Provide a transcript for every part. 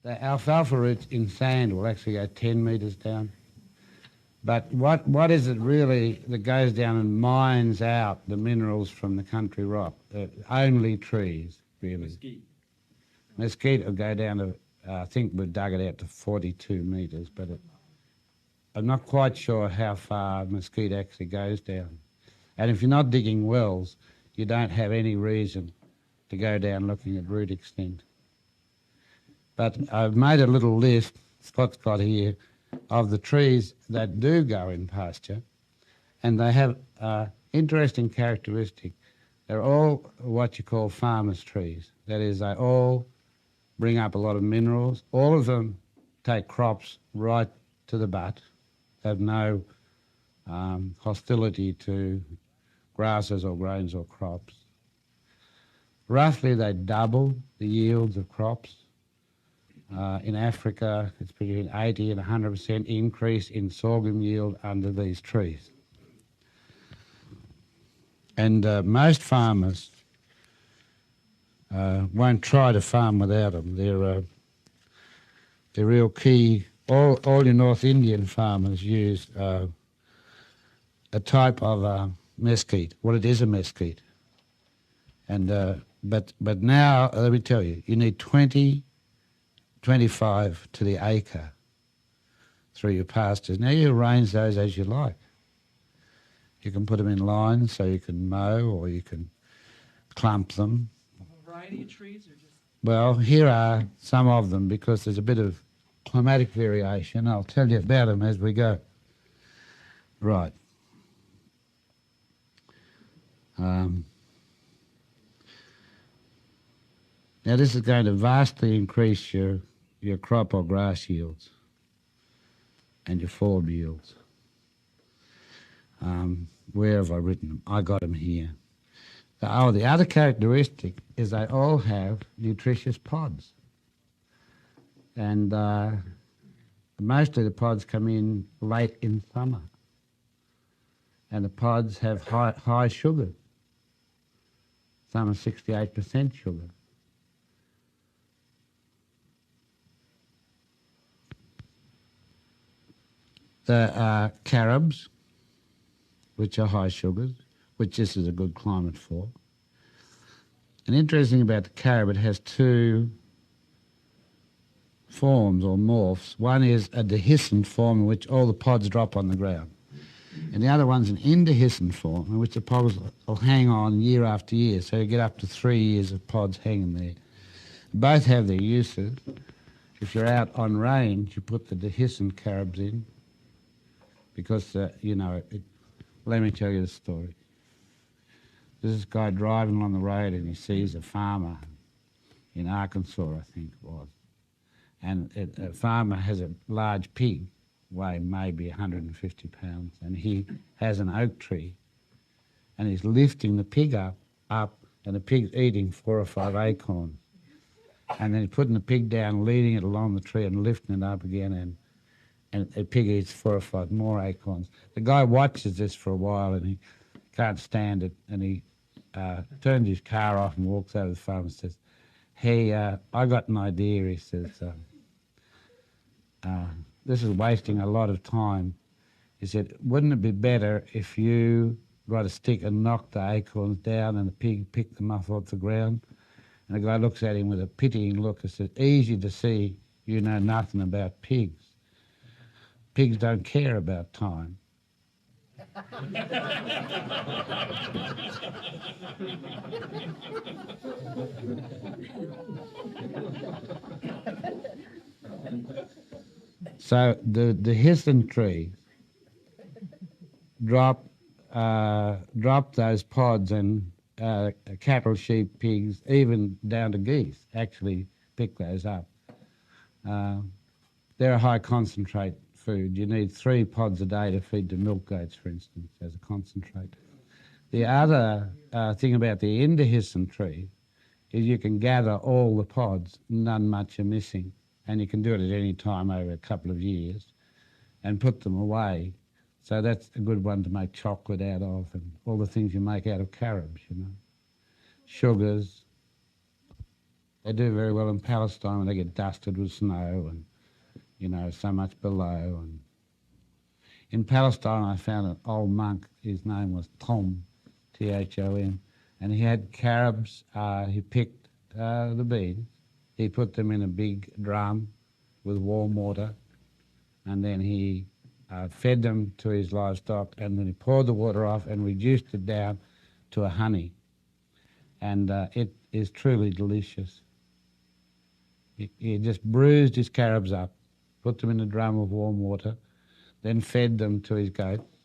The alfalfa roots in sand will actually go 10 metres down. But what is it really that goes down and mines out the minerals from the country rock? Only trees, really. Mesquite will go down to, I think we've dug it out to 42 metres, but I'm not quite sure how far mesquite actually goes down. And if you're not digging wells, you don't have any reason to go down looking at root extent. But I've made a little list, Scott's got here, of the trees that do go in pasture, and they have interesting characteristic. They're all what you call farmers' trees. That is, they all bring up a lot of minerals. All of them take crops right to the butt, have no hostility to grasses or grains or crops. Roughly, they double the yields of crops. In Africa, it's between 80 and 100% increase in sorghum yield under these trees. And most farmers won't try to farm without them. They're real key. All your North Indian farmers use a type of mesquite. Well, it is a mesquite. And but now, let me tell you, you need 25 to the acre through your pastures. Now you arrange those as you like. You can put them in lines so you can mow, or you can clump them. A variety of trees, or just? Well, here are some of them, because there's a bit of climatic variation. I'll tell you about them as we go. Right. Now this is going to vastly increase your crop or grass yields and your forb yields. Where have I written them? I got them here. The other characteristic is they all have nutritious pods. And mostly the pods come in late in summer. And the pods have high sugar. Some are 68% sugar. The carobs, which are high sugars, which this is a good climate for. And interesting about the carob, it has two forms or morphs. One is a dehiscent form in which all the pods drop on the ground. And the other one's an indehiscent form in which the pods will hang on year after year. So you get up to 3 years of pods hanging there. Both have their uses. If you're out on range, you put the dehiscent carobs in because, let me tell you the story. There's this guy driving along the road and he sees a farmer in Arkansas, I think it was. And a farmer has a large pig, weigh maybe 150 pounds, and he has an oak tree, and he's lifting the pig up, and the pig's eating 4 or 5 acorns. And then he's putting the pig down, leading it along the tree and lifting it up again, and the pig eats 4 or 5 more acorns. The guy watches this for a while, and he can't stand it, and he turns his car off and walks over to the farm and says, "Hey, I got an idea," he says. "This is wasting a lot of time." He said, "Wouldn't it be better if you got a stick and knocked the acorns down and the pig picked them up off the ground?" And the guy looks at him with a pitying look and says, "Easy to see you know nothing about pigs. Pigs don't care about time." So the dehiscent trees drop those pods, and cattle, sheep, pigs, even down to geese actually pick those up. They're a high concentrate food. You need 3 pods a day to feed the milk goats, for instance, as a concentrate. The other thing about the indehiscent tree is you can gather all the pods, none much are missing, and you can do it at any time over a couple of years and put them away. So that's a good one to make chocolate out of, and all the things you make out of carobs, Sugars, They do very well in Palestine when they get dusted with snow and, so much below. And in Palestine, I found an old monk. His name was Tom, Thom, and he had carobs. He picked the beans. He put them in a big drum with warm water, and then he fed them to his livestock, and then he poured the water off and reduced it down to a honey. And it is truly delicious. He just bruised his carobs up, put them in a drum of warm water, then fed them to his goats,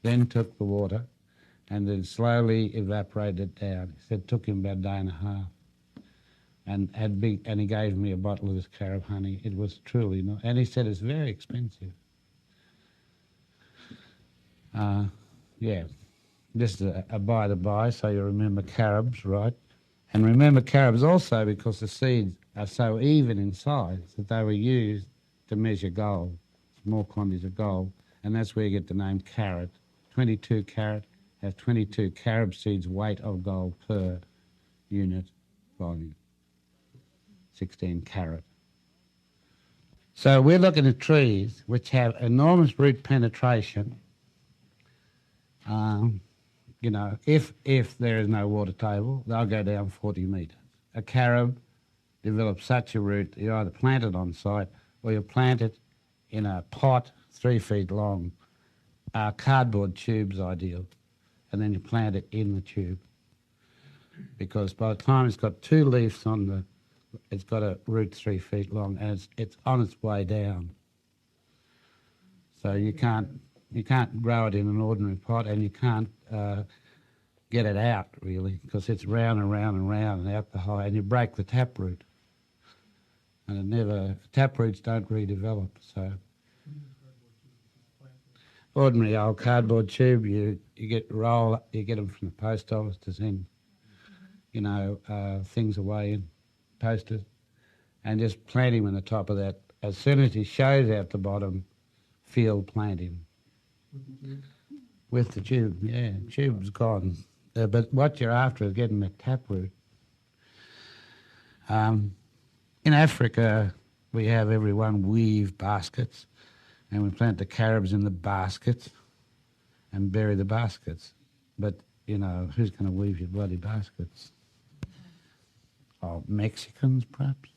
then took the water, and then slowly evaporated it down. He said it took him about a day and a half. And he gave me a bottle of this carob honey. It was truly not, and he said it's very expensive. Yeah, just a by the by, so you remember carobs, right? And remember carobs also because the seeds are so even in size that they were used to measure gold, small quantities of gold, and that's where you get the name carat. 22 carat has 22 carob seeds weight of gold per unit volume. 16 carat. So we're looking at trees which have enormous root penetration. If there is no water table, they'll go down 40 metres. A carob develops such a root, you either plant it on site or you plant it in a pot 3 feet long. Cardboard tube's ideal, and then you plant it in the tube, because by the time it's got 2 leaves on it's got a root 3 feet long, and it's on its way down. So you can't grow it in an ordinary pot, and you can't get it out really, because it's round and round and round and out the high, and you break the taproot, and taproots don't redevelop. So ordinary old cardboard tube, you get them from the post office to send, things away and posted, and just plant him on the top of that. As soon as he shows out the bottom, field plant him. With the tube, yeah, tube's gone. But what you're after is getting the taproot. In Africa, we have everyone weave baskets, and we plant the carobs in the baskets and bury the baskets. But, who's going to weave your bloody baskets? Oh, Mexicans, perhaps?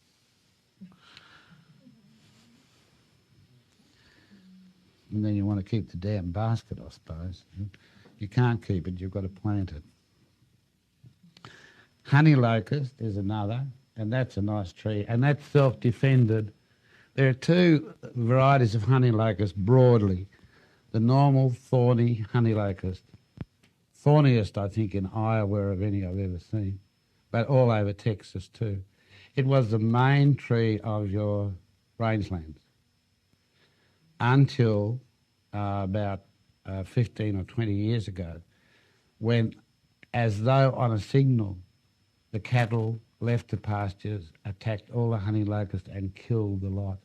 And then you want to keep the damn basket, I suppose. You can't keep it, you've got to plant it. Honey locust is another, and that's a nice tree, and that's self-defended. There are 2 varieties of honey locust broadly. The normal thorny honey locust, thorniest I think in Iowa of any I've ever seen, but all over Texas too. It was the main tree of your rangelands until about 15 or 20 years ago, when, as though on a signal, the cattle left the pastures, attacked all the honey locusts and killed the lot.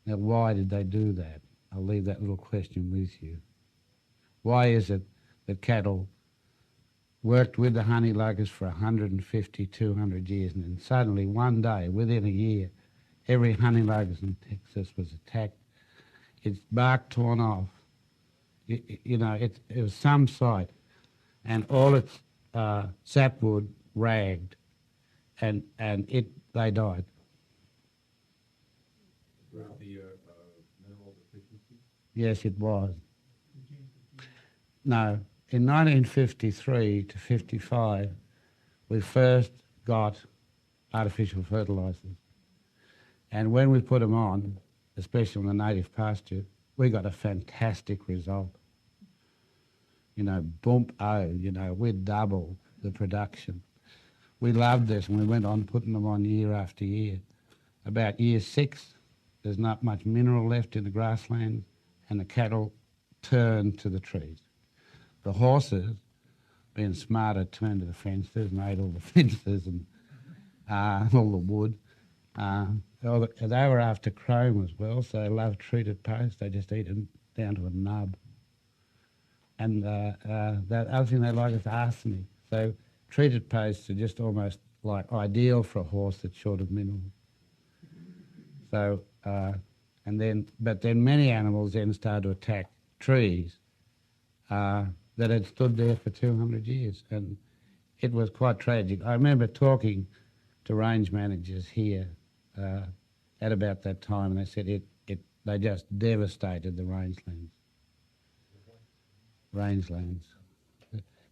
Now, why did they do that? I'll leave that little question with you. Why is it that cattle worked with the honey locust for 150, 200 years, and then suddenly one day, within a year, every honey locust in Texas was attacked, its bark torn off, it was some sight, and all its sapwood ragged, and they died. Throughout the mineral deficiency? Yes, it was. No, in 1953 to 55, we first got artificial fertilisers. And when we put them on, especially on the native pasture, we got a fantastic result. We'd double the production. We loved this, and we went on putting them on year after year. About year 6, there's not much mineral left in the grasslands, and the cattle turned to the trees. The horses, being smarter, turned to the fences and ate all the fences and all the wood. They were after chrome as well, so they loved treated posts. They just eat them down to a nub. And the other thing they like is arsenic. So treated posts are just almost like ideal for a horse that's short of minerals. So, but then many animals then started to attack trees that had stood there for 200 years, and it was quite tragic. I remember talking to range managers here at about that time, and they said they just devastated the rangelands.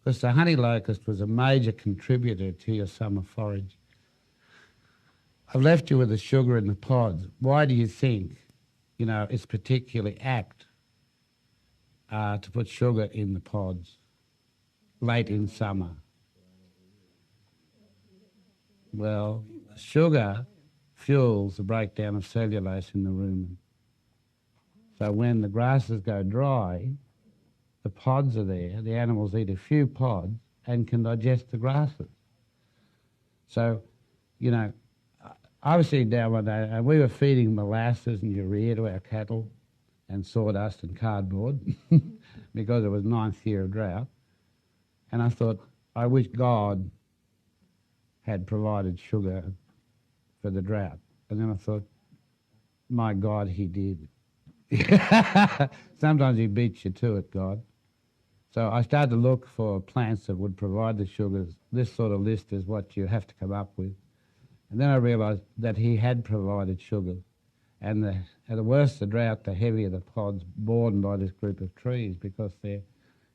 Because the honey locust was a major contributor to your summer forage. I've left you with the sugar in the pods. Why do you think, it's particularly apt to put sugar in the pods late in summer? Well, sugar fuels the breakdown of cellulose in the rumen. So when the grasses go dry, the pods are there, the animals eat a few pods and can digest the grasses. So, I was sitting down one day and we were feeding molasses and urea to our cattle and sawdust and cardboard because it was 9th year of drought. And I thought, I wish God had provided sugar for the drought. And then I thought, my God, he did. Sometimes he beats you to it, God. So I started to look for plants that would provide the sugars. This sort of list is what you have to come up with. And then I realised that he had provided sugar. And the worse the drought, the heavier the pods borne by this group of trees, because they're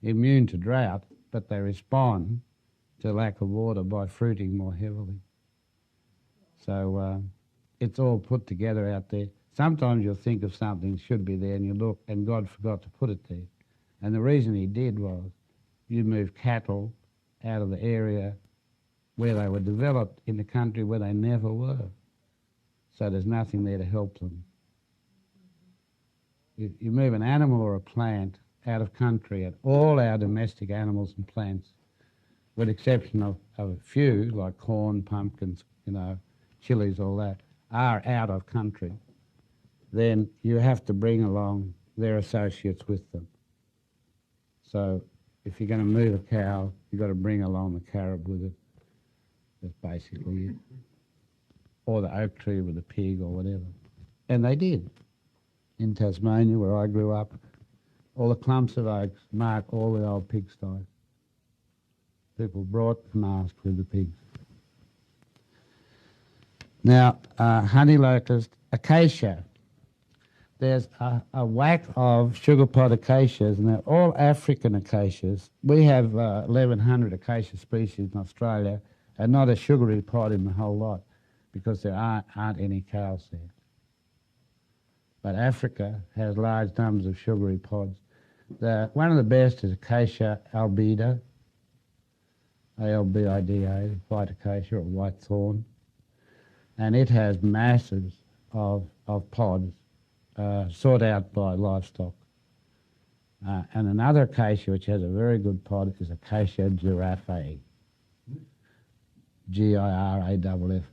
immune to drought, but they respond to lack of water by fruiting more heavily. So it's all put together out there. Sometimes you'll think of something should be there and you look and God forgot to put it there. And the reason he did was you move cattle out of the area where they were developed in the country where they never were. So there's nothing there to help them. You move an animal or a plant out of country, and all our domestic animals and plants, with the exception of a few, like corn, pumpkins, chilies, all that, are out of country, then you have to bring along their associates with them. So if you're going to move a cow, you've got to bring along the carob with it. That's basically it. Or the oak tree with the pig or whatever. And they did. In Tasmania, where I grew up, all the clumps of oaks mark all the old pigsties. People brought masks with the pigs. Now, honey locust, acacia. There's a whack of sugar pod acacias, and they're all African acacias. We have 1,100 acacia species in Australia, and not a sugary pod in the whole lot, because there aren't any cows there. But Africa has large numbers of sugary pods. One of the best is Acacia albida, A-L-B-I-D-A, white acacia or white thorn. And it has masses of pods sought out by livestock. And another acacia which has a very good pod is Acacia giraffae, Giraffae.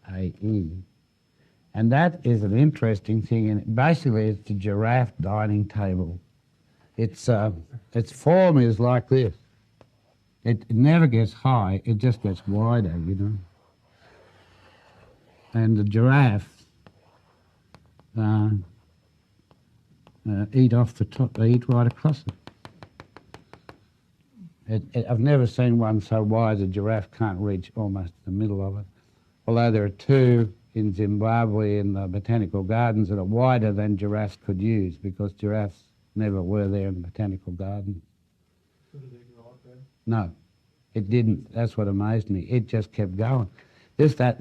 And that is an interesting thing. And basically, it's a giraffe dining table. Its form is like this. It never gets high. It just gets wider, And the giraffes eat off the top. They eat right across it. I've never seen one so wide a giraffe can't reach almost the middle of it. Although there are two in Zimbabwe in the botanical gardens that are wider than giraffes could use, because giraffes never were there in the botanical garden. So did they grow up there? No, it didn't. That's what amazed me. It just kept going. That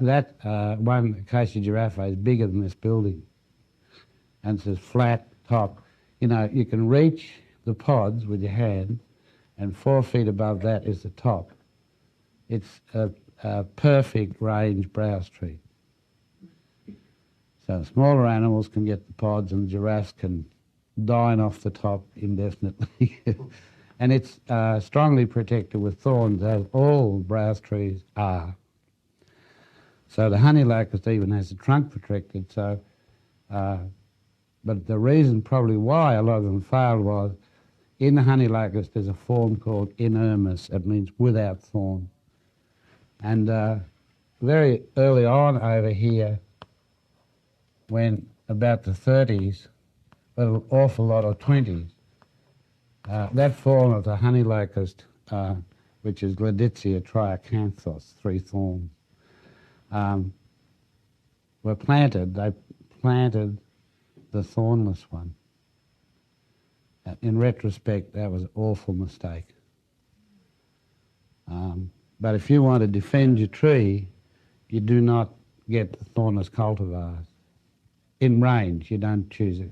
one acacia giraffae is bigger than this building, and it's a flat top. You can reach the pods with your hand, and 4 feet above that is the top. It's a perfect range browse tree. So smaller animals can get the pods, and the giraffes can dine off the top indefinitely. And it's strongly protected with thorns, as all browse trees are. So the honey locust even has the trunk protected. So, but the reason probably why a lot of them failed was in the honey locust there's a form called inermis. It means without thorn. And very early on over here, when about the 30s, an awful lot of 20s, that form of the honey locust, which is Gladicia triacanthos, 3 thorns, were planted. They planted the thornless one. In retrospect, that was an awful mistake. But if you want to defend your tree, you do not get the thornless cultivars. In range, you don't choose it.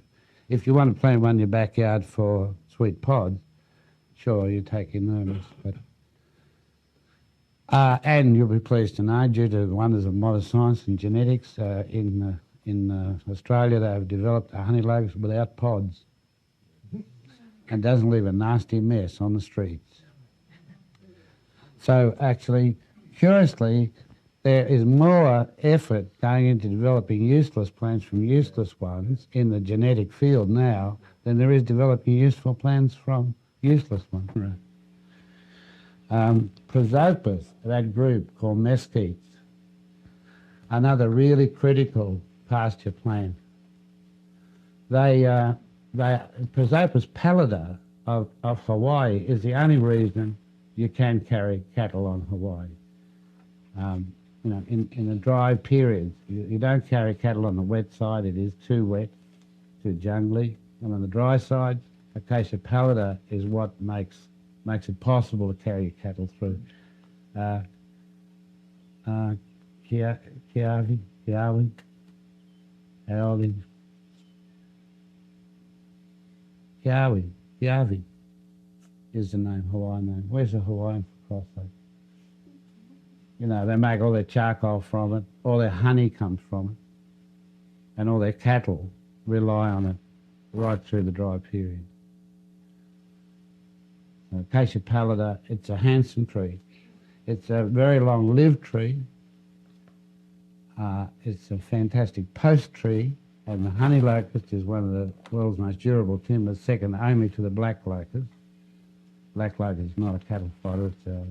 If you want to plant one in your backyard for sweet pods, sure, you take enormous. But and you'll be pleased to know, due to the wonders of modern science and genetics, in Australia they have developed a honey locust without pods and doesn't leave a nasty mess on the streets. So actually, curiously, there is more effort going into developing useless plants from useless ones in the genetic field now than there is developing useful plants from useless ones. Prosopis, that group called mesquites, another really critical pasture plant. Prosopis pallida of Hawaii is the only reason you can carry cattle on Hawaii. In the dry periods, you don't carry cattle on the wet side. It is too wet, too jungly. And on the dry side, Acacia pallida is what makes it possible to carry cattle through. Kiawi is the name, Hawaiian name. Where's the Hawaiian for Christ's sake? You know, they make all their charcoal from it, all their honey comes from it, and all their cattle rely on it right through the dry period. Acacia pallida, it's a handsome tree. It's a very long-lived tree. It's a fantastic post tree, and the honey locust is one of the world's most durable timbers, second only to the black locust. Black locust is not a cattle fodder, it's a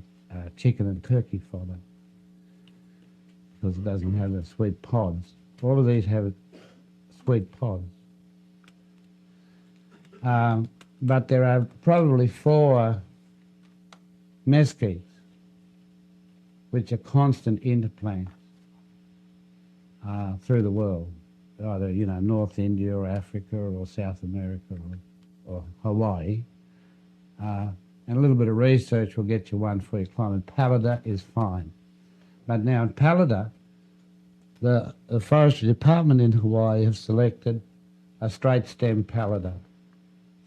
chicken and turkey fodder, because it doesn't have the sweet pods. All of these have sweet pods. But there are probably 4 mesquites which are constant interplants through the world, either, North India or Africa or South America or Hawaii. And a little bit of research will get you one for your climate. Pallida is fine. But now in pallida, the forestry department in Hawaii have selected a straight stem pallida.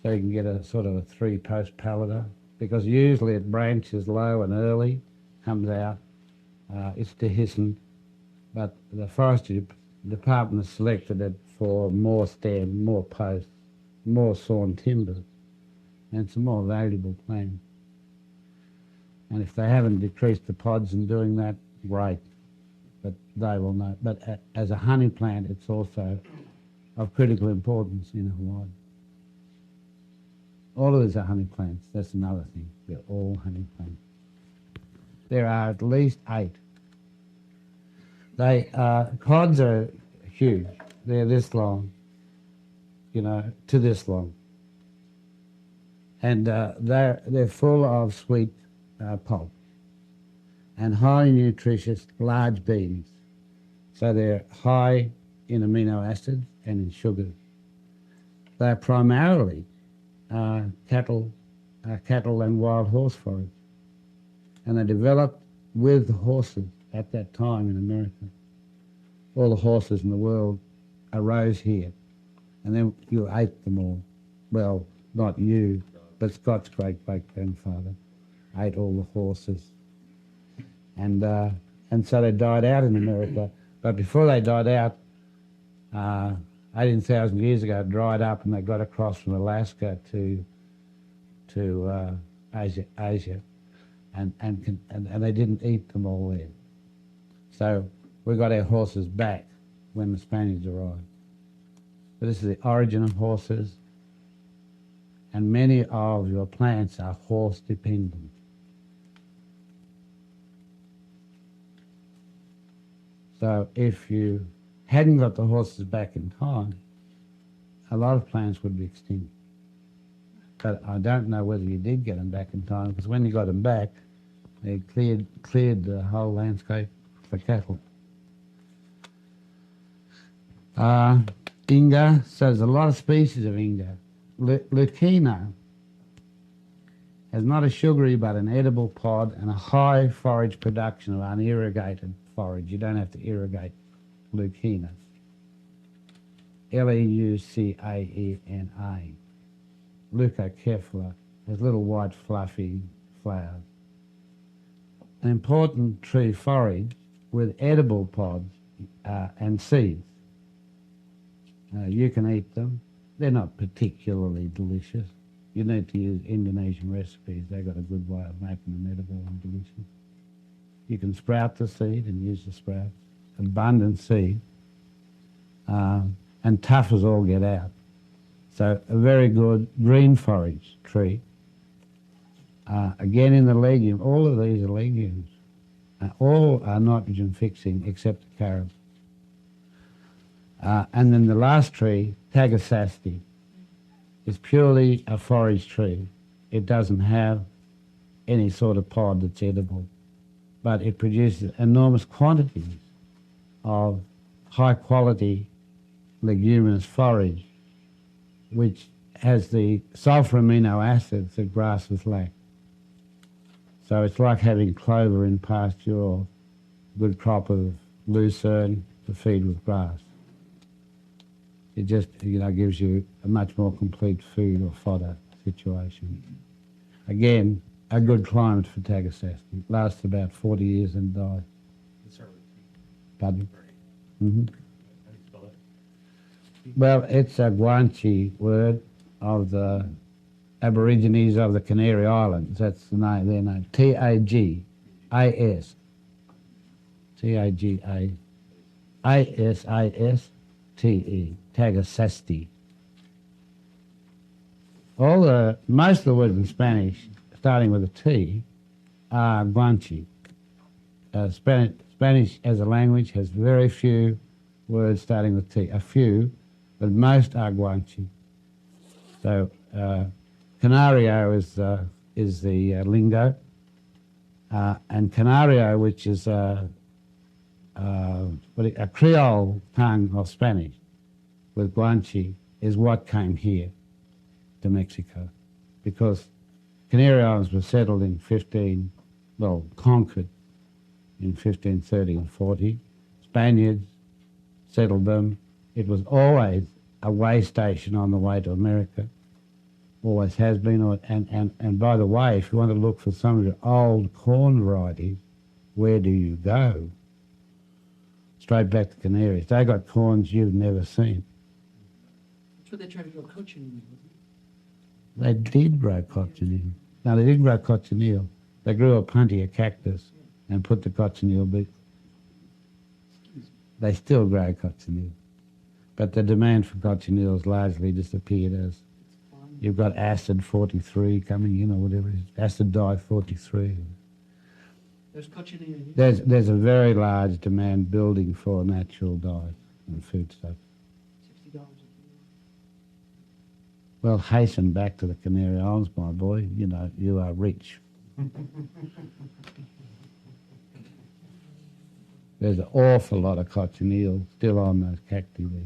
So you can get a sort of a 3-post pallida, because usually it branches low and early, comes out. It's dehiscent, but the forestry department has selected it for more stem, more posts, more sawn timber, and it's a more valuable plant. And if they haven't decreased the pods in doing that, great, but they will know. But as a honey plant, it's also of critical importance in Hawaii. All of these are honey plants. That's another thing. They're all honey plants. There are at least 8. Pods are huge. They're this long, to this long. And they're full of sweet pulp and highly nutritious large beans. So they're high in amino acids and in sugars. They're primarily cattle and wild horse forage. And they developed with the horses at that time in America. All the horses in the world arose here, and then you ate them all. Well, not you, but Scott's great-great-grandfather ate all the horses. And so they died out in America. But before they died out, 18,000 years ago, it dried up, and they got across from Alaska to Asia, and they didn't eat them all there. So we got our horses back when the Spaniards arrived. So this is the origin of horses, and many of your plants are horse dependent. So if you hadn't got the horses back in time, a lot of plants would be extinct. But I don't know whether you did get them back in time, because when you got them back, they cleared the whole landscape for cattle. Inga, so there's a lot of species of Inga. Lucina has not a sugary but an edible pod and a high forage production of unirrigated forage. You don't have to irrigate Lucina. Leucaena. Leucocephala has little white fluffy flowers. An important tree forage with edible pods and seeds. You can eat them. They're not particularly delicious. You need to use Indonesian recipes. They've got a good way of making them edible and delicious. You can sprout the seed and use the sprout. Abundant seed. And tough as all get out. So a very good green forage tree. Again in the legume, all of these are legumes. All are nitrogen fixing except the carob. And then the last tree, Tagasasti, is purely a forage tree. It doesn't have any sort of pod that's edible, but it produces enormous quantities of high quality leguminous forage, which has the sulfur amino acids that grasses lack. So it's like having clover in pasture or a good crop of lucerne to feed with grass. It just, gives you a much more complete food or fodder situation. Again, a good climate for Tagasasti. It lasts about 40 years and dies. Pardon? Mm-hmm. Well, it's a Guanche word of the Aborigines of the Canary Islands. That's the name, their name. Tagas. Tagasiste. Tagasasti. Most of the words in Spanish, starting with a T, are Guanche. Spanish as a language has very few words starting with T. A few, but most are Guanche. So Canario is the lingo, and Canario, which is a Creole tongue of Spanish with Guanche, is what came here to Mexico, because Canary Islands were settled in conquered in 1530 and 40. Spaniards settled them. It was always a way station on the way to America, always has been. And by the way, if you want to look for some of your old corn varieties, where do you go? Straight back to Canaries. They got corns you've never seen. That's what they tried to grow cochineal. They did grow cochineal. No, they didn't grow cochineal. They grew a puntia cactus and put the cochineal beak. They still grow cochineal. But the demand for cochineal has largely disappeared as you've got acid 43 coming in or whatever it is, acid dye 43. There's cochineal. There's a very large demand building for natural dyes and food stuff. $60. Well, hasten back to the Canary Islands, my boy. You are rich. There's an awful lot of cochineal still on those cacti there.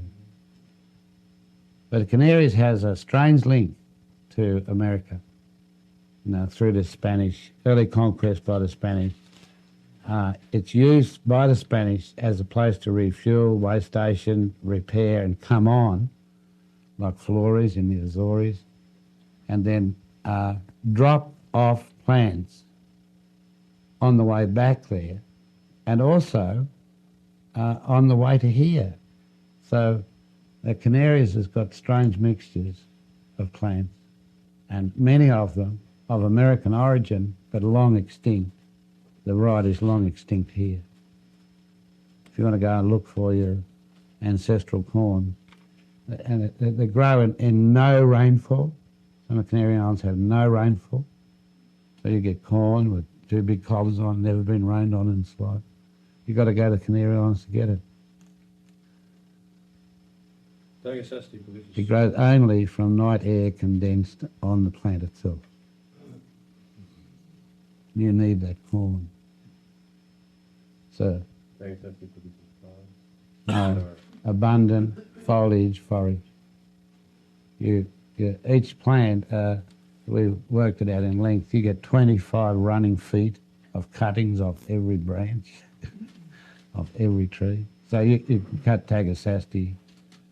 But the Canaries has a strange link to America, through the Spanish, early conquest by the Spanish. It's used by the Spanish as a place to refuel, way station, repair and come on, like Flores in the Azores, and then drop off plants on the way back there, and also on the way to here. So the Canaries has got strange mixtures of plants, and many of them of American origin, but long extinct. The variety is long extinct here. If you want to go and look for your ancestral corn, and they grow in no rainfall. Some of the Canary Islands have no rainfall. So you get corn with two big collars on, never been rained on in its life. You've got to go to the Canary Islands to get it. It grows only from night air condensed on the plant itself. You need that corn. So, abundant foliage forage. Each plant, we've worked it out in length, you get 25 running feet of cuttings off every branch of every tree. So you can cut Tagasasti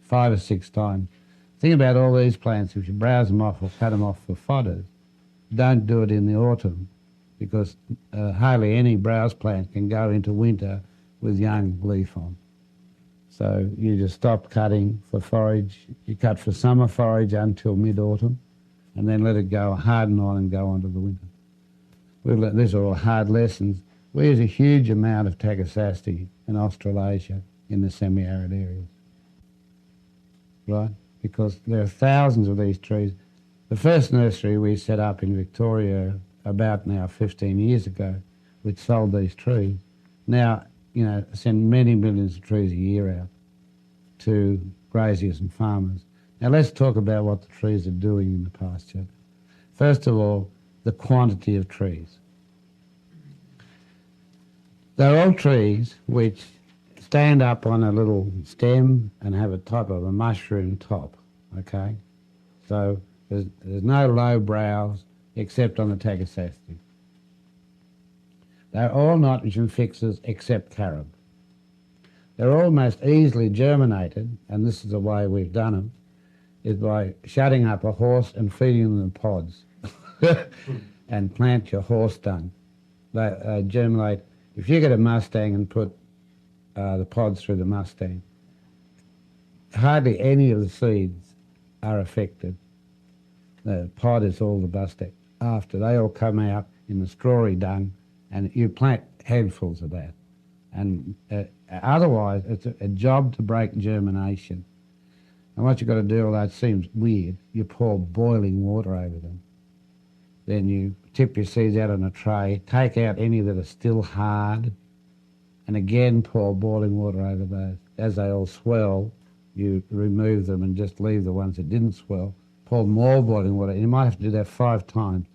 5 or 6 times. Think about all these plants, if you browse them off or cut them off for fodders, don't do it in the autumn because hardly any browse plant can go into winter with young leaf on. So you just stop cutting for forage. You cut for summer forage until mid-autumn and then let it go, harden on and go on to the winter. These are all hard lessons. We use a huge amount of Tagasasti in Australasia in the semi-arid areas, right? Because there are thousands of these trees. The first nursery we set up in Victoria about now 15 years ago, which sold these trees, now, send many millions of trees a year out to graziers and farmers. Now let's talk about what the trees are doing in the pasture. First of all, the quantity of trees. They're all trees which stand up on a little stem and have a type of a mushroom top, okay? So there's no low brows except on the Tagasasti. They're all nitrogen fixers except carob. They're all most easily germinated, and this is the way we've done them, is by shutting up a horse and feeding them pods and plant your horse dung. They germinate. If you get a Mustang and put the pods through the Mustang, hardly any of the seeds are affected. The pod is all the bust after. They all come out in the strawy dung, and you plant handfuls of that. And otherwise, it's a job to break germination. And what you've got to do, although it seems weird, you pour boiling water over them. Then you tip your seeds out on a tray, take out any that are still hard, and again pour boiling water over those. As they all swell, you remove them and just leave the ones that didn't swell. Pour more boiling water. You might have to do that 5 times.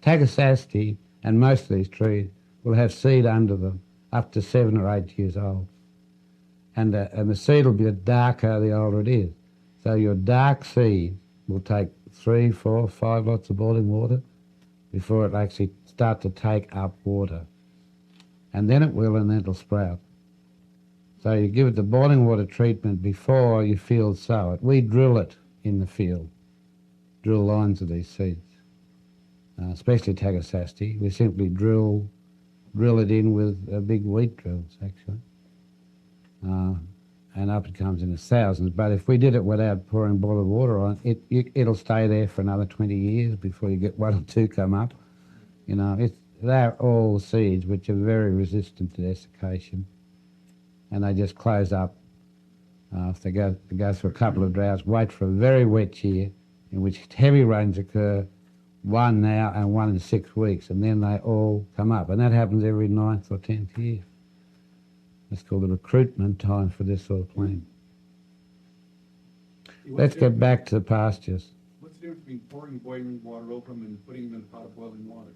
Tagasasti and most of these trees will have seed under them up to 7 or 8 years old. And the seed will be darker the older it is. So your dark seed will take 3, 4, 5 lots of boiling water before it actually start to take up water. And then it will, and then it'll sprout. So you give it the boiling water treatment before you field sow it. We drill it in the field, drill lines of these seeds, especially Tagasasti. We simply drill it in with big wheat drills, actually. And up it comes in the thousands. But if we did it without pouring boiling water on it, it'll stay there for another 20 years before you get 1 or 2 come up. They're all seeds which are very resistant to desiccation, and they just close up. If they go through a couple of droughts, wait for a very wet year in which heavy rains occur, 1 now and 1 in 6 weeks, and then they all come up. And that happens every 9th or 10th year. That's called the recruitment time for this sort of plant. Let's get back to the pastures. What's the difference between pouring boiling water over them and putting them in a pot of boiling water?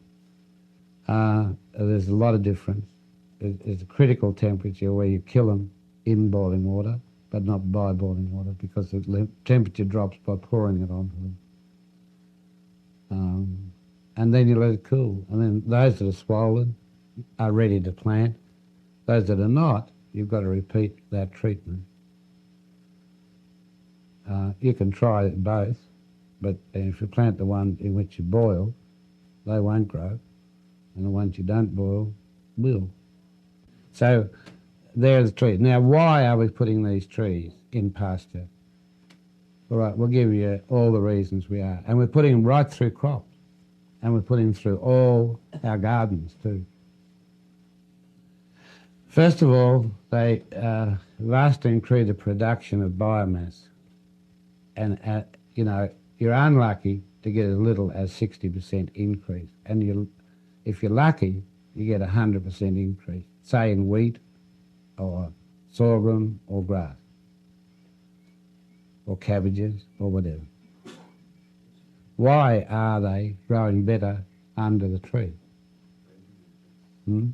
There's a lot of difference. There's a critical temperature where you kill them in boiling water, but not by boiling water, because the temperature drops by pouring it onto them. And then you let it cool. And then those that are swollen are ready to plant. Those that are not, you've got to repeat that treatment. You can try both, but if you plant the one in which you boil, they won't grow, and the ones you don't boil will. So there are the trees. Now, why are we putting these trees in pasture? All right, we'll give you all the reasons we are. And we're putting them right through crops, and we're putting them through all our gardens too. First of all, they vastly increase the production of biomass. And, you're unlucky to get as little as 60% increase. And if you're lucky, you get 100% increase. Say in wheat, or sorghum or grass or cabbages or whatever. Why are they growing better under the tree? Hmm?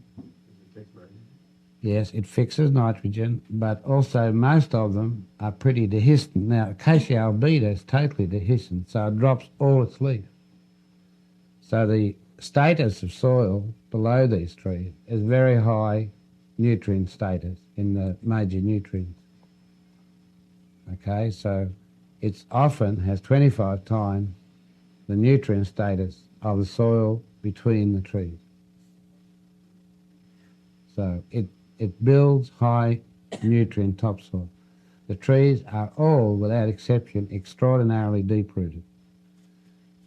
Yes, it fixes nitrogen, but also most of them are pretty dehiscent. Now, Acacia albida is totally dehiscent, so it drops all its leaves. So the status of soil below these trees is very high nutrient status in the major nutrients. Okay, so it often has 25 times the nutrient status of the soil between the trees. So it builds high nutrient topsoil. The trees are all, without exception, extraordinarily deep-rooted.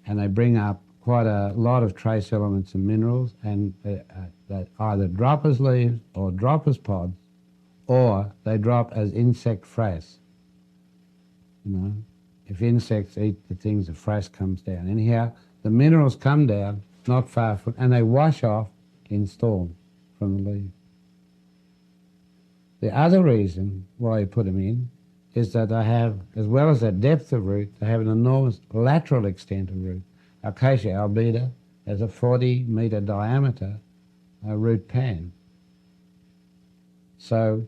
And they bring up quite a lot of trace elements and minerals, and that either drop as leaves or drop as pods, or they drop as insect frass. You know, if insects eat the things, the frass comes down. Anyhow, the minerals come down not far from, and they wash off in storms from the leaves. The other reason why you put them in is that they have, as well as that depth of root, they have an enormous lateral extent of root. Acacia albida has a 40-metre diameter root pan. So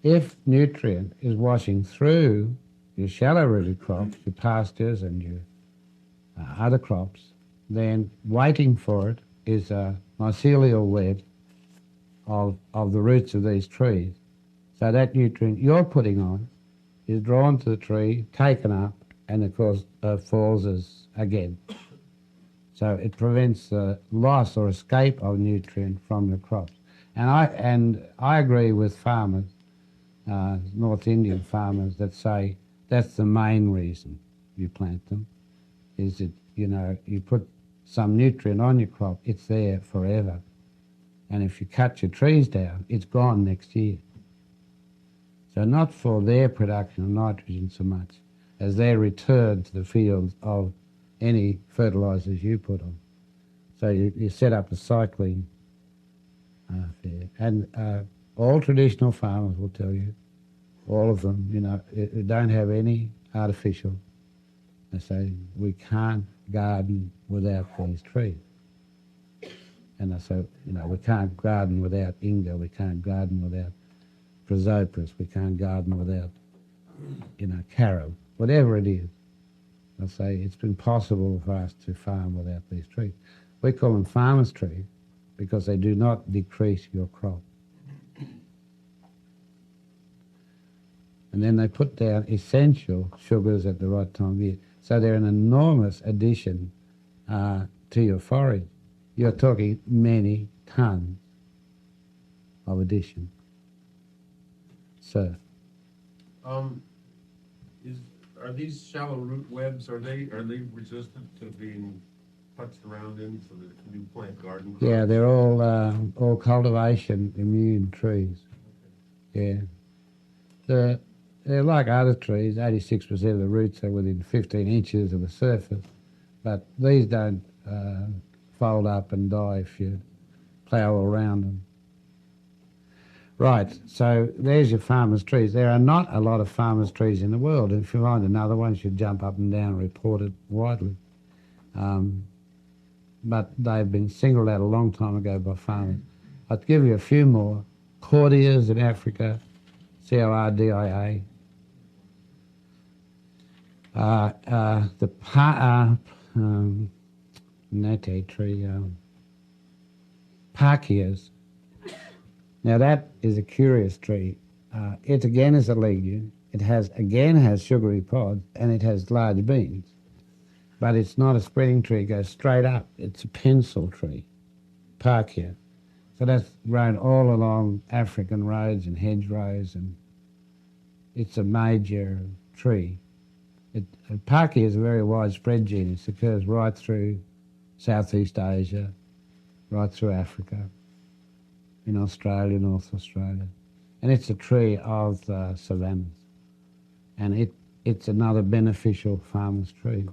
if nutrient is washing through your shallow-rooted crops, your pastures and your other crops, then waiting for it is a mycelial web of the roots of these trees. So that nutrient you're putting on is drawn to the tree, taken up, and of course falls as again. So it prevents the loss or escape of nutrient from the crops. And I agree with farmers, North Indian farmers, that say that's the main reason you plant them, is that, you know, you put some nutrient on your crop, it's there forever. And if you cut your trees down, it's gone next year. So not for their production of nitrogen so much as their return to the fields of any fertilisers you put on. So you set up a cycling fair. And all traditional farmers will tell you, all of them, you know, don't have any artificial. They say, we can't garden without these trees. And I say, you know, we can't garden without Inga, we can't garden without Prosopis, we can't garden without, you know, carob, whatever it is. I say it's been possible for us to farm without these trees. We call them farmers' trees because they do not decrease your crop. And then they put down essential sugars at the right time of year. So they're an enormous addition to your forage. You're talking many tons of addition. So, are these shallow root webs, are they resistant to being touched around in so that it can do plant garden? yeah, they're all cultivation immune trees. Yeah. They're like other trees, 86% of the roots are within 15 inches of the surface, but these don't fold up and die if you plough around them. Right, so there's your farmers' trees. There are not a lot of farmers' trees in the world. If you find another one, you should jump up and down and report it widely. But they've been singled out a long time ago by farmers. I'll give you a few more. Cordias in Africa, Cordia. The nete tree, Parkias. Now that is a curious tree. It again is a legume. It has sugary pods and it has large beans. But it's not a spreading tree, it goes straight up. It's a pencil tree, Parkia. So that's grown all along African roads and hedgerows, and it's a major tree. Parkia is a very widespread genus. It occurs right through Southeast Asia, right through Africa, in Australia, North Australia. And it's a tree of the savannas. And it's another beneficial farmer's tree.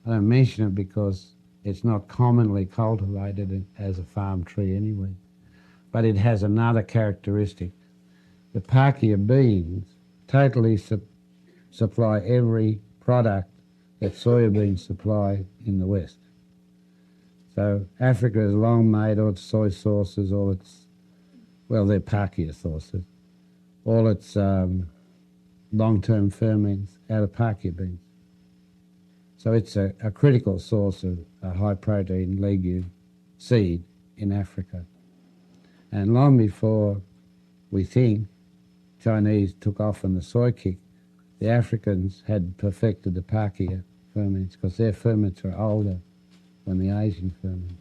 I don't mention it because it's not commonly cultivated as a farm tree anyway. But it has another characteristic. the Parkia beans totally supply every product that soya beans supply in the West. So Africa has long made all its soy sauces, all its, well, they're Parkia sauces, all its long-term ferments out of Parkia beans. So it's a critical source of a high-protein legume seed in Africa. And long before we think Chinese took off on the soy kick, the Africans had perfected the Parkia ferments because their ferments are older than the Asian ferments.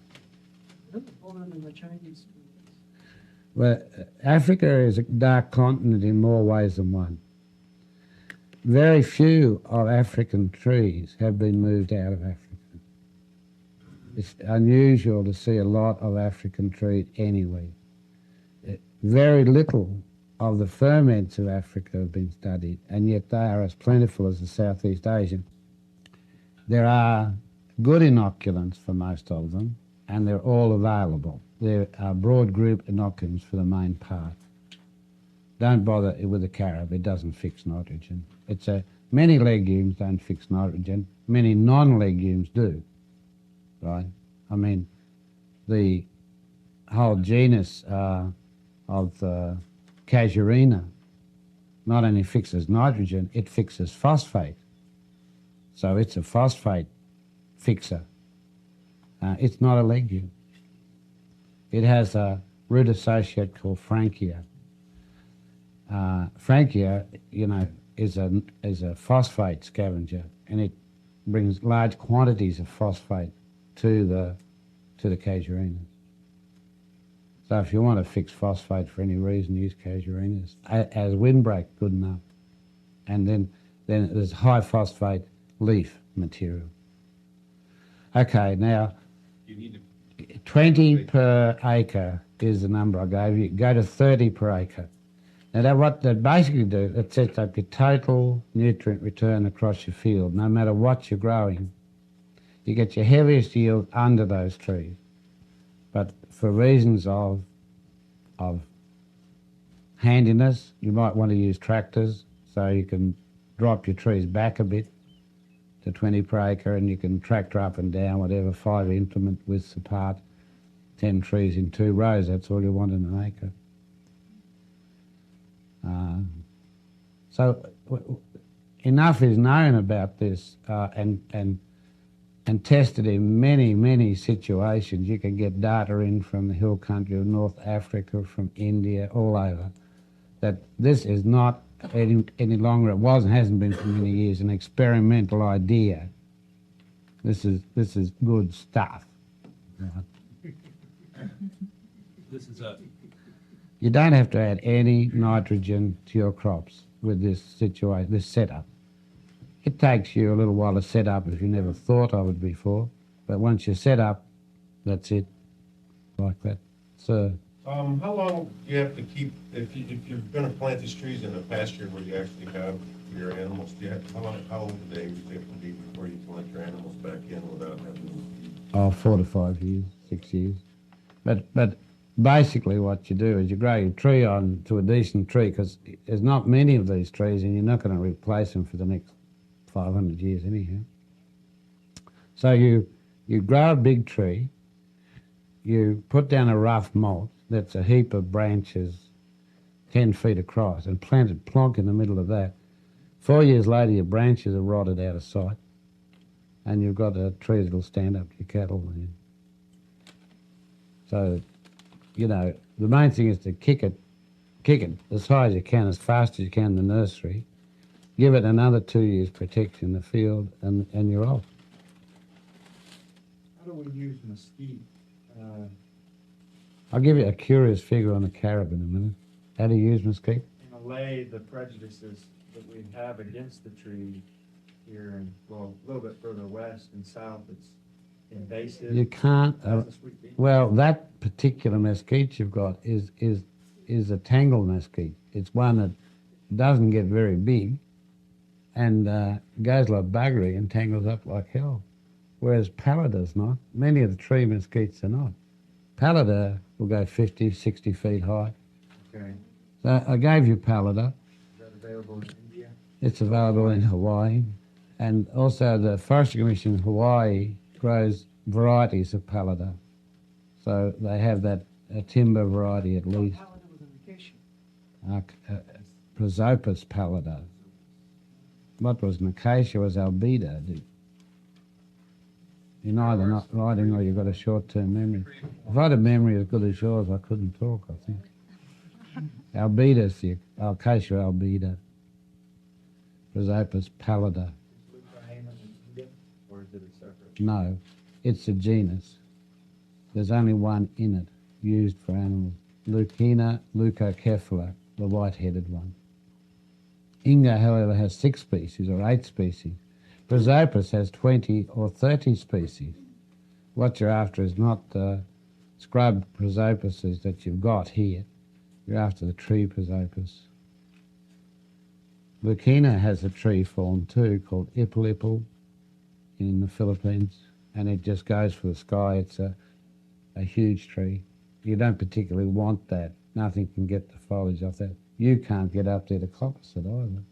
What's going on in the Chinese? Well, Africa is a dark continent in more ways than one. Very few of African trees have been moved out of Africa. It's unusual to see a lot of African trees anywhere. Very little of the ferments of Africa have been studied, and yet they are as plentiful as the Southeast Asian. There are good inoculants for most of them, and they're all available. There are broad group inoculants for the main part. Don't bother with the carob, it doesn't fix nitrogen. Many legumes don't fix nitrogen, many non-legumes do, right? I mean, the whole genus of the casuarina not only fixes nitrogen, it fixes phosphate. So it's a phosphate fixer. It's not a legume. It has a root associate called Frankia. Frankia, is a phosphate scavenger, and it brings large quantities of phosphate to the casuarinas. So if you want to fix phosphate for any reason, use casuarinas. As windbreak, good enough. And then there's high phosphate leaf material. Okay, now You need to 20 per acre is the number I gave you. Go to 30 per acre. Now what they basically do, it sets up your total nutrient return across your field, no matter what you're growing. You get your heaviest yield under those trees. But for reasons of handiness, you might want to use tractors so you can drop your trees back a bit to 20 per acre, and you can tractor up and down, whatever, 5 implement widths apart, 10 trees in 2 rows, that's all you want in an acre. So enough is known about this and tested in many, many situations. You can get data in from the hill country of North Africa, from India, all over, that this is not any longer, it hasn't been for many years, an experimental idea. This is good stuff. This is a You don't have to add any nitrogen to your crops with this setup. It takes you a little while to set up if you never thought of it before, but once you're set up, that's it, like that. So, How long do you have to keep, if you're going to plant these trees in a pasture where you actually have your animals, how long do they usually have to be before you can let your animals back in without having them? 4 to 5 years, 6 years. But basically what you do is you grow your tree on to a decent tree, because there's not many of these trees and you're not going to replace them for the next 500 years anyhow. So you grow a big tree, you put down a rough mulch that's a heap of branches 10 feet across and plant it plonk in the middle of that. 4 years later your branches are rotted out of sight and you've got a tree that'll stand up to your cattle. So, the main thing is to kick it as high as you can, as fast as you can in the nursery. Give it another 2 years protection in the field, and you're off. How do we use mesquite? I'll give you a curious figure on the carob in a minute. How do you use mesquite? And allay the prejudices that we have against the tree here, and well, a little bit further west and south, it's invasive. You can't. Has a sweet bean. Well, that particular mesquite you've got is a tangle mesquite. It's one that doesn't get very big and goes like buggery and tangles up like hell. Whereas pallida's not. Many of the tree mesquites are not. Pallida will go 50, 60 feet high. Okay. So I gave you pallida. Is that available in India? It's available in Hawaii. And also the Forestry Commission in Hawaii grows varieties of pallida. So they have that timber variety at least. Pallida was an acacia. Prosopis pallida. What was an acacia was albida. You're either not writing or you've got a short-term memory. If I had a memory as good as yours, I couldn't talk, I think. Albeda's the acacia albida. Prosopis pallida. Is Leucohaenon in India, or is it a separate? No, it's a genus. There's only one in it, used for animals. Leucaena leucocephala, the white-headed one. Inga, however, has 6 species or 8 species. Prosopis has 20 or 30 species. What you're after is not the scrub prosopises that you've got here. You're after the tree prosopis. Leucaena has a tree form too called ipilipil in the Philippines, and it just goes for the sky. It's a huge tree. You don't particularly want that. Nothing can get the foliage off that. You can't get up there to coppice it either.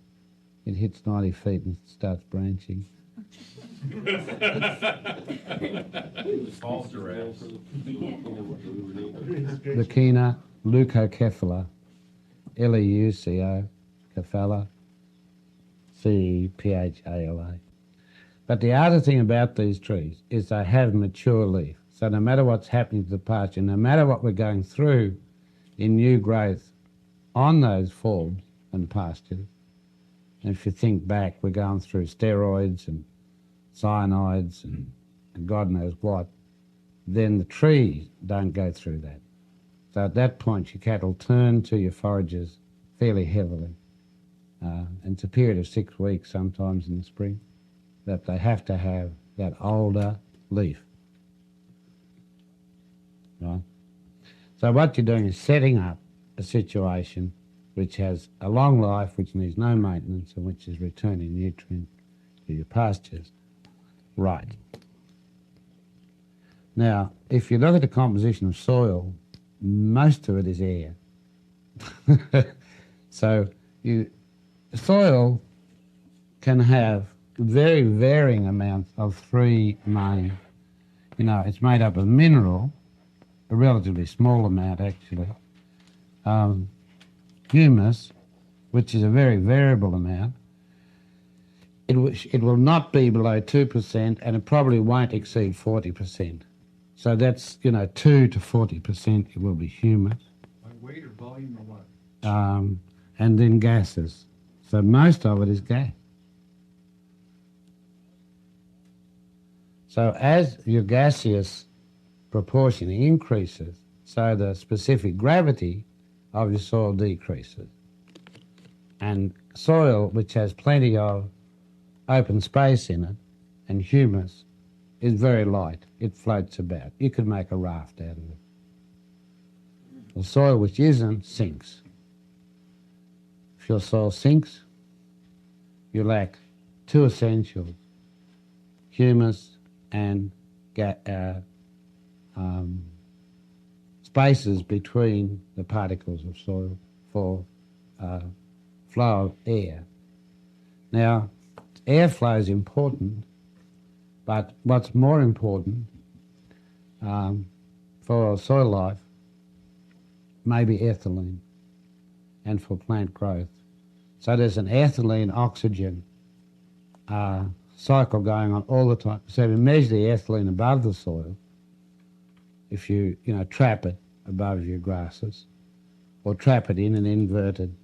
It hits 90 feet and starts branching. All giraffes. Leucaena leucocephala, Leuco, cephala, Cephala. But the other thing about these trees is they have mature leaf. So no matter what's happening to the pasture, no matter what we're going through in new growth on those forbs and pastures, and if you think back, we're going through steroids and cyanides and God knows what, then the trees don't go through that. So at that point, your cattle turn to your forages fairly heavily. And it's a period of 6 weeks sometimes in the spring that they have to have that older leaf. Right? So what you're doing is setting up a situation which has a long life, which needs no maintenance, and which is returning nutrient to your pastures. Right. Now, if you look at the composition of soil, most of it is air. So soil can have very varying amounts of 3 main. It's made up of mineral, a relatively small amount actually, humus, which is a very variable amount. It will not be below 2%, and it probably won't exceed 40%. So that's, 2 to 40% it will be humus. By weight or volume or what? And then gases. So most of it is gas. So as your gaseous proportion increases, so the specific gravity of your soil decreases. And soil, which has plenty of open space in it and humus, is very light. It floats about. You could make a raft out of it. The soil which isn't sinks. If your soil sinks, you lack 2 essentials, humus and spaces between the particles of soil for flow of air. Now, airflow is important, but what's more important for soil life may be ethylene and for plant growth. So there's an ethylene-oxygen cycle going on all the time. So if you measure the ethylene above the soil, if you trap it above your grasses or trap it in an inverted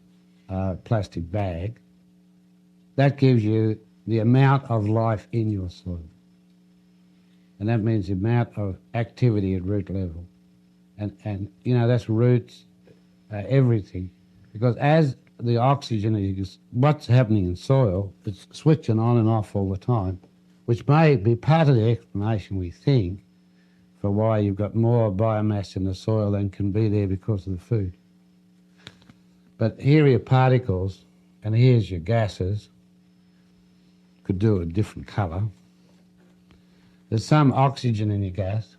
plastic bag, that gives you the amount of life in your soil. And that means the amount of activity at root level. And that's roots, everything. Because as the oxygen is, what's happening in soil, it's switching on and off all the time, which may be part of the explanation, we think, for why you've got more biomass in the soil than can be there because of the food. But here are your particles, and here's your gases. Could do a different colour. There's some oxygen in your gas.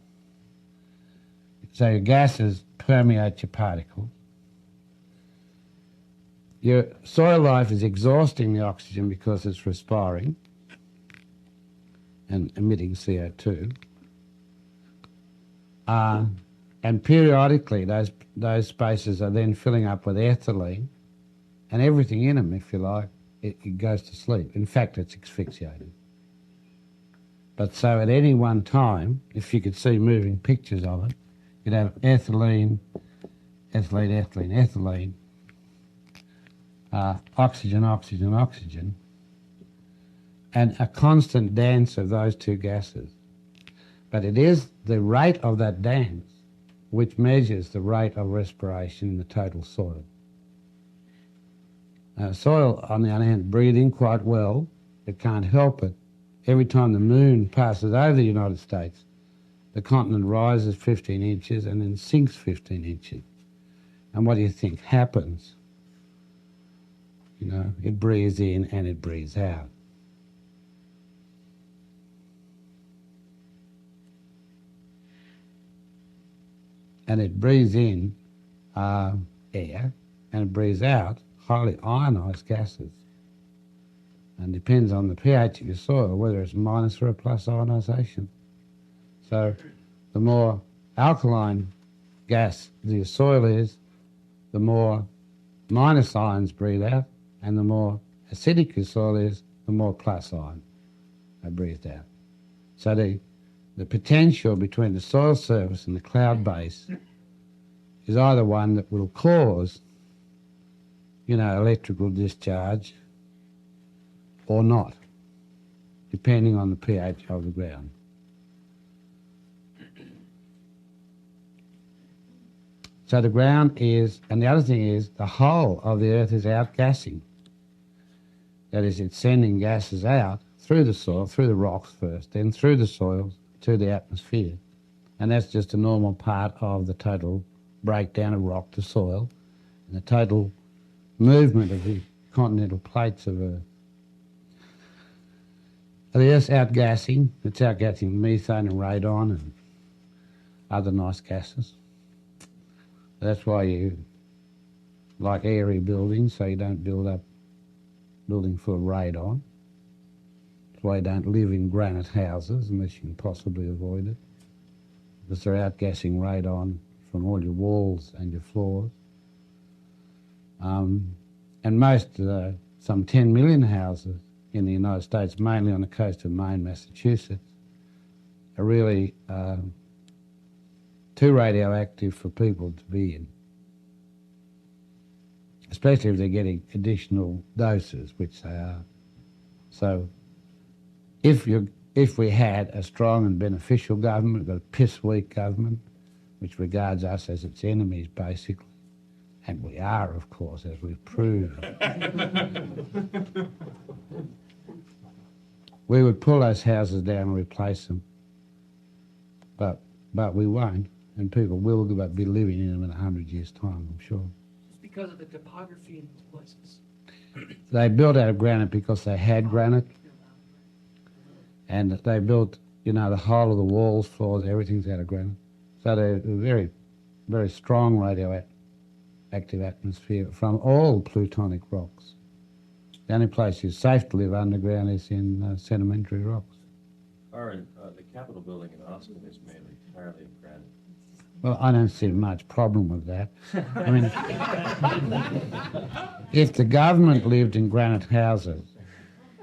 So your gases permeate your particles. your soil life is exhausting the oxygen because it's respiring and emitting CO2. And periodically those spaces are then filling up with ethylene, and everything in them, if you like, it goes to sleep. In fact, it's asphyxiated. But so at any one time, if you could see moving pictures of it, you'd have ethylene, oxygen, oxygen, oxygen, and a constant dance of those two gases. But it is the rate of that dance which measures the rate of respiration in the total soil. Soil, on the other hand, breathing quite well. It can't help it. Every time the moon passes over the United States, the continent rises 15 inches and then sinks 15 inches. And what do you think happens? You know, it breathes in and it breathes out. And it breathes in air and it breathes out highly ionised gases. And depends on the pH of your soil, whether it's minus or a plus ionisation. So the more alkaline gas the soil is, the more minus ions breathe out, and the more acidic your soil is, the more plus ion are breathed out. So the potential between the soil surface and the cloud base is either one that will cause, electrical discharge or not, depending on the pH of the ground. So the ground is, and the other thing is, the whole of the earth is outgassing. That is, it's sending gases out through the soil, through the rocks first, then through the soils to the atmosphere. And that's just a normal part of the total breakdown of rock to soil and the total movement of the continental plates of Earth. The Earth's outgassing. It's outgassing methane and radon and other nice gases. That's why you like airy buildings, so you don't build up building full of radon. That's why you don't live in granite houses unless you can possibly avoid it, because they're outgassing radon from all your walls and your floors. And most, some 10 million houses in the United States, mainly on the coast of Maine, Massachusetts, are really too radioactive for people to be in, especially if they're getting additional doses, which they are. So if we had a strong and beneficial government, we've got a piss-weak government, which regards us as its enemies, basically, and we are, of course, as we've proved, we would pull those houses down and replace them. But we won't, and people will be living in them in 100 years' time, I'm sure. It's because of the topography in these places. They built out of granite because they had granite, and they built, the whole of the walls, floors, everything's out of granite. So they're very, very strong radioactive atmosphere from all plutonic rocks. The only place it's safe to live underground is in sedimentary rocks. The Capitol building in Austin is made entirely of granite. Well, I don't see much problem with that. I mean, if the government lived in granite houses,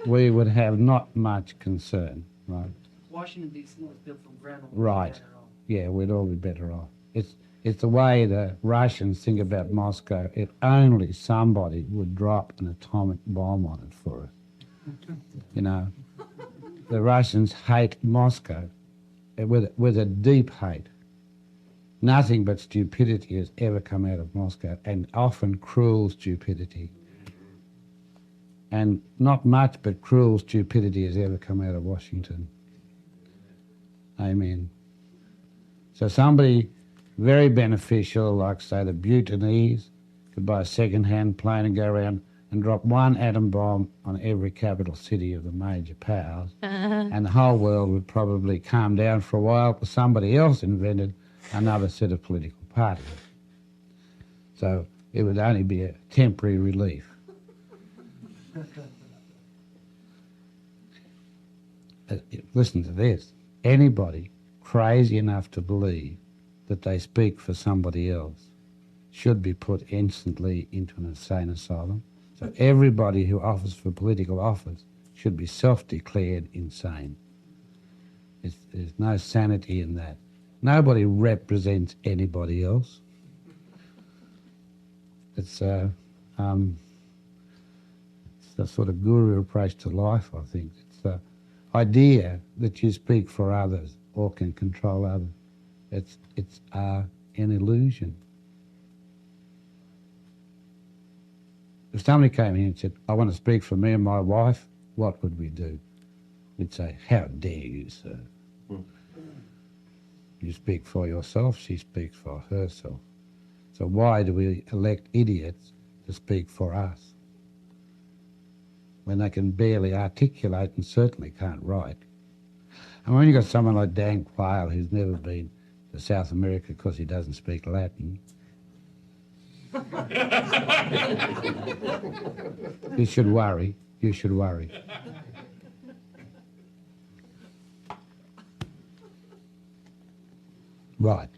we would have not much concern, right? Washington, D.C. was built from granite. Right. Yeah, we'd all be better off. It's the way the Russians think about Moscow. If only somebody would drop an atomic bomb on it for us. The Russians hate Moscow with a deep hate. Nothing but stupidity has ever come out of Moscow, and often cruel stupidity. And not much but cruel stupidity has ever come out of Washington. Amen. So somebody very beneficial, like, say, the Bhutanese, could buy a second-hand plane and go around and drop one atom bomb on every capital city of the major powers, and the whole world would probably calm down for a while because somebody else invented another set of political parties. So it would only be a temporary relief. Listen to this. Anybody crazy enough to believe that they speak for somebody else should be put instantly into an insane asylum. So everybody who offers for political office should be self-declared insane. There's no sanity in that. Nobody represents anybody else. It's the sort of guru approach to life, I think. It's the idea that you speak for others or can control others. It's an illusion. If somebody came here and said, I want to speak for me and my wife, what would we do? We'd say, how dare you, sir? You speak for yourself, she speaks for herself. So why do we elect idiots to speak for us when they can barely articulate and certainly can't write? And when you've got someone like Dan Quayle who's never been to South America because he doesn't speak Latin, you should worry. You should worry. Right.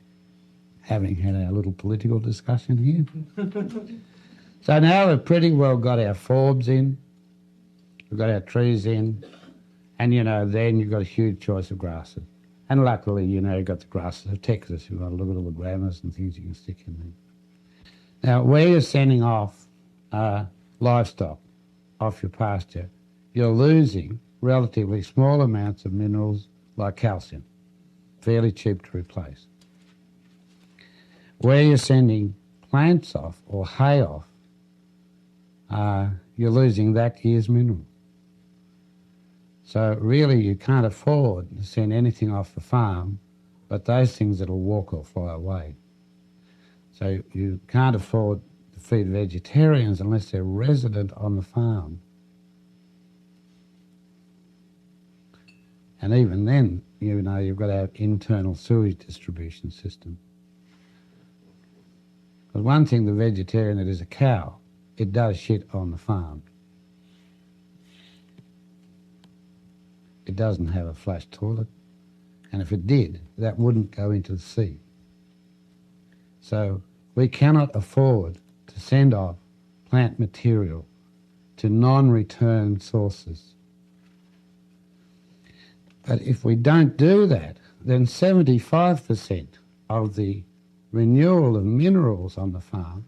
Having had our little political discussion here. So now we've pretty well got our forbs in, we've got our trees in, and, you know, then you've got a huge choice of grasses. And luckily, you know, you've got the grasses of Texas. You've got a little bit of grammars and things you can stick in there. Now, where you're sending off livestock off your pasture, you're losing relatively small amounts of minerals like calcium, fairly cheap to replace. Where you're sending plants off or hay off, you're losing that year's mineral. So really you can't afford to send anything off the farm but those things that'll walk or fly away. So you can't afford to feed vegetarians unless they're resident on the farm. And even then, you know, you've got to have internal sewage distribution system. But one thing, the vegetarian that is a cow, it does shit on the farm. It doesn't have a flush toilet. And if it did, that wouldn't go into the sea. So we cannot afford to send off plant material to non-return sources. But if we don't do that, then 75% of the renewal of minerals on the farm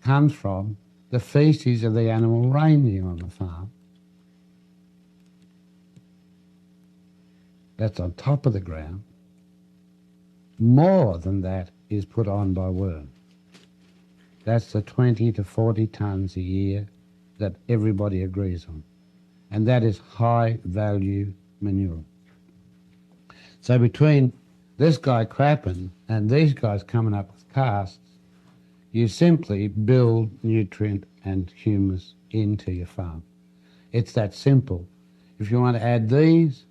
comes from the feces of the animal ranging on the farm. That's on top of the ground. More than that is put on by worms. That's the 20 to 40 tonnes a year that everybody agrees on. And that is high value manure. So between this guy crapping and these guys coming up with casts, you simply build nutrient and humus into your farm. It's that simple. If you want to add these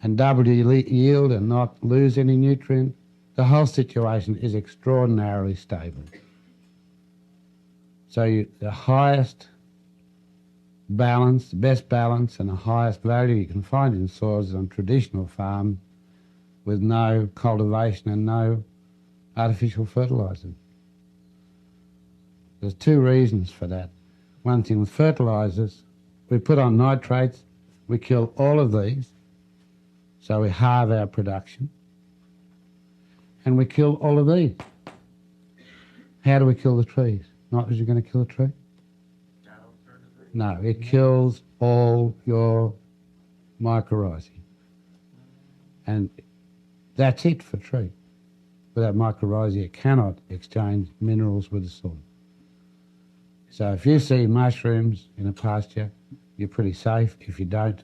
and double your yield and not lose any nutrient, the whole situation is extraordinarily stable. So the highest balance, the best balance and the highest value you can find in soils is on traditional farms with no cultivation and no artificial fertilisers. There's two reasons for that. One thing, with fertilisers, we put on nitrates, we kill all of these, so we halve our production, and we kill all of these. How do we kill the trees? Nitrogen going to kill a tree? No, it kills all your mycorrhizae. And that's it for tree. Without mycorrhizae, it cannot exchange minerals with the soil. So if you see mushrooms in a pasture, you're pretty safe. If you don't,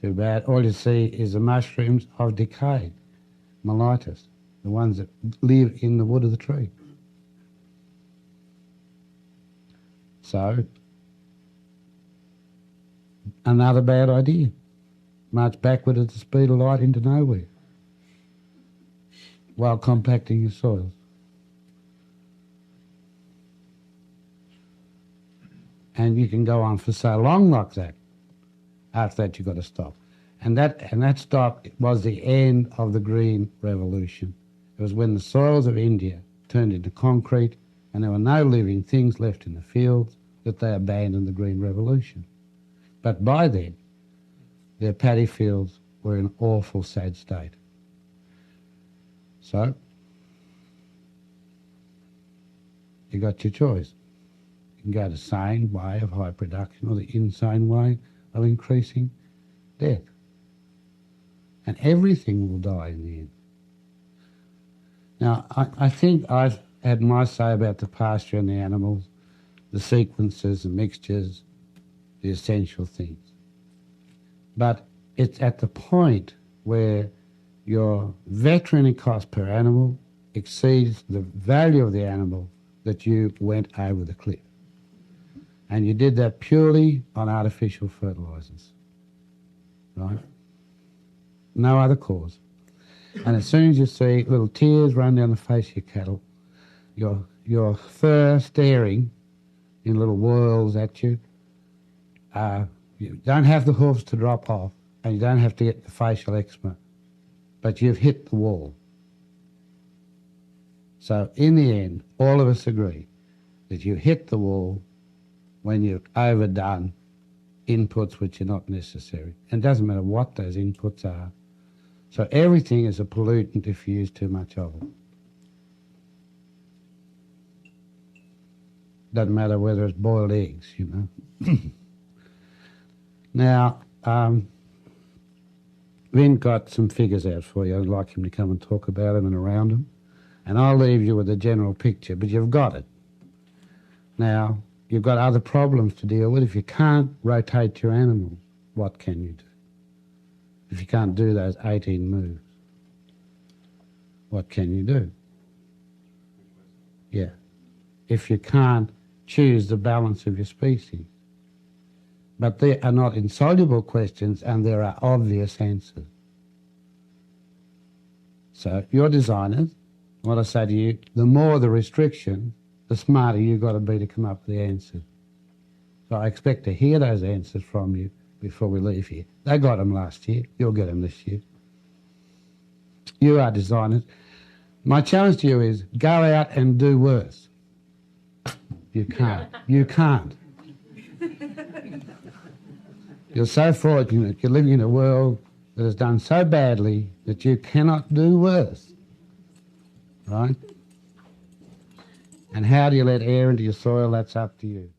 too bad. All you see is the mushrooms of decay, mellitus, the ones that live in the wood of the tree. So, another bad idea. March backward at the speed of light into nowhere while compacting your soils. And you can go on for so long like that. After that, you've got to stop. And that stop was the end of the Green Revolution. It was when the soils of India turned into concrete and there were no living things left in the fields that they abandoned the Green Revolution. But by then, their paddy fields were in an awful sad state. So, you got your choice. You can go the sane way of high production or the insane way of increasing death. And everything will die in the end. Now, I think I've had my say about the pasture and the animals, the sequences, the mixtures, the essential things. But it's at the point where your veterinary cost per animal exceeds the value of the animal that you went over the cliff. And you did that purely on artificial fertilisers, right? No other cause. And as soon as you see little tears run down the face of your cattle, your fur staring in little whirls at you, you don't have the hoofs to drop off and you don't have to get the facial eczema, but you've hit the wall. So in the end, all of us agree that you hit the wall when you've overdone inputs which are not necessary. And it doesn't matter what those inputs are. So everything is a pollutant if you use too much of it. Doesn't matter whether it's boiled eggs, you know. Now, Vin got some figures out for you. I'd like him to come and talk about them and around them. And I'll leave you with a general picture, but you've got it. Now, you've got other problems to deal with. If you can't rotate your animals, what can you do? If you can't do those 18 moves, what can you do? Yeah. If you can't choose the balance of your species. But they are not insoluble questions and there are obvious answers. So if you're designers, what I say to you, the more the restriction, the smarter you've got to be to come up with the answers. So I expect to hear those answers from you before we leave here. They got them last year. You'll get them this year. You are designers. My challenge to you is go out and do worse. You can't. You can't. You're so fortunate. You're living in a world that has done so badly that you cannot do worse. Right? And how do you let air into your soil? That's up to you.